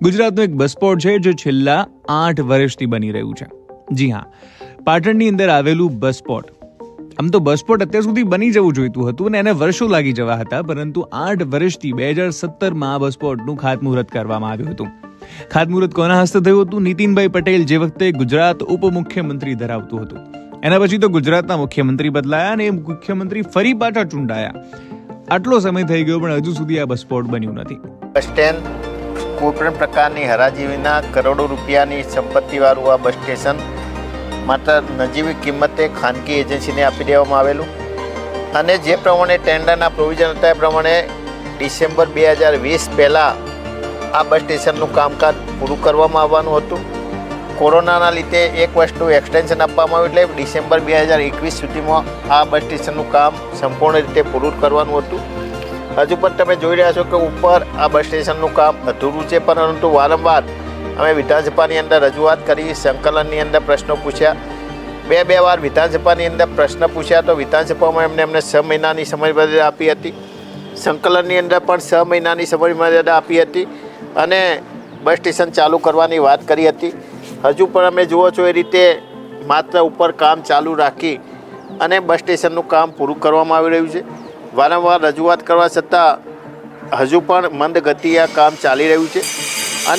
ગુજરાતનું એક બસ પોર્ટ છે જે છેલ્લા 8 વર્ષથી બની રહ્યું છે. જી હા, પાટણની અંદર આવેલું બસ પોર્ટ. આમ તો બસ પોર્ટ અત્યાર સુધી બની જવું જોઈતું હતું અને એને વર્ષો લાગી જવા હતા, પરંતુ 8 વર્ષથી 2017માં બસ પોર્ટનું ખાતમુહૂર્ત કરવામાં આવ્યું હતું. ખાતમુહૂર્ત કોના હસ્તે થયું હતું? નીતિનભાઈ પટેલ, જે વખતે ગુજરાત ઉપમુખ્યમંત્રી ધરાવતું હતું. એના પછી તો ગુજરાતના મુખ્યમંત્રી બદલાયા અને એ મુખ્યમંત્રી ફરી પાછા ચૂંટાયા. આટલો સમય થઈ ગયો પણ હજુ સુધી આ બસ પોર્ટ બન્યું નથી. બસ સ્ટેન્ડ કોઈપણ પ્રકારની હરાજી વિના કરોડો રૂપિયાની સંપત્તિવાળું આ બસ સ્ટેશન માત્ર નજીવી કિંમતે ખાનગી એજન્સીને આપી દેવામાં આવેલું અને જે પ્રમાણે ટેન્ડરના પ્રોવિઝન હતા એ પ્રમાણે ડિસેમ્બર 2020 પહેલાં આ બસ સ્ટેશનનું કામકાજ પૂરું કરવામાં આવવાનું હતું. કોરોનાના લીધે એક વર્ષનું એક્સટેન્શન આપવામાં આવ્યું એટલે ડિસેમ્બર 2021 સુધીમાં આ બસ સ્ટેશનનું કામ સંપૂર્ણ રીતે પૂરું કરવાનું હતું. હજુ પણ તમે જોઈ રહ્યા છો કે ઉપર આ બસ સ્ટેશનનું કામ અધૂરું છે, પરંતુ વારંવાર અમે વિધાનસભાની અંદર રજૂઆત કરી, સંકલનની અંદર પ્રશ્નો પૂછ્યા. બે વાર વિધાનસભાની અંદર પ્રશ્ન પૂછ્યા તો વિધાનસભામાં અમને 6 મહિનાની સમયમર્યાદા આપી હતી. સંકલનની અંદર પણ 6 મહિનાની સમયમર્યાદા આપી હતી અને બસ સ્ટેશન ચાલુ કરવાની વાત કરી હતી. હજુ પણ અમે જુઓ છો એ રીતે માત્ર ઉપર કામ ચાલુ રાખી અને બસ સ્ટેશનનું કામ પૂરું કરવામાં આવી રહ્યું છે. વારંવાર રજૂઆત કરવા છતાં હજુ પણ મંદ ગતિએ આ કામ ચાલી રહ્યું છે.